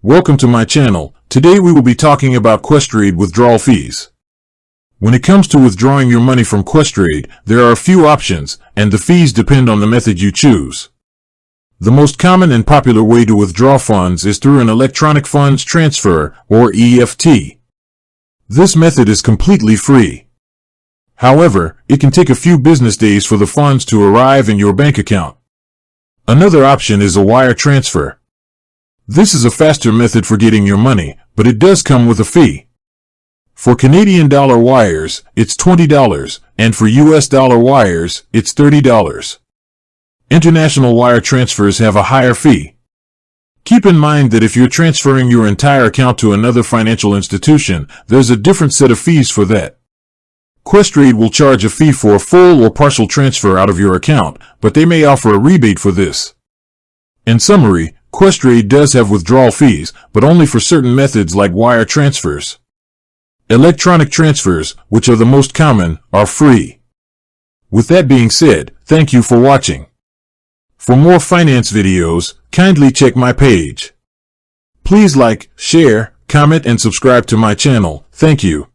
Welcome to my channel. Today we will be talking about Questrade withdrawal fees. When it comes to withdrawing your money from Questrade, there are a few options, and the fees depend on the method you choose. The most common and popular way to withdraw funds is through an electronic funds transfer, or EFT. This method is completely free. However, it can take a few business days for the funds to arrive in your bank account. Another option is a wire transfer. This is a faster method for getting your money, but it does come with a fee. For Canadian dollar wires, it's $20, and for US dollar wires, it's $30. International wire transfers have a higher fee. Keep in mind that if you're transferring your entire account to another financial institution, there's a different set of fees for that. Questrade will charge a fee for a full or partial transfer out of your account, but they may offer a rebate for this. In summary, Questrade does have withdrawal fees, but only for certain methods like wire transfers. Electronic transfers, which are the most common, are free. With that being said, thank you for watching. For more finance videos, kindly check my page. Please like, share, comment, and subscribe to my channel. Thank you.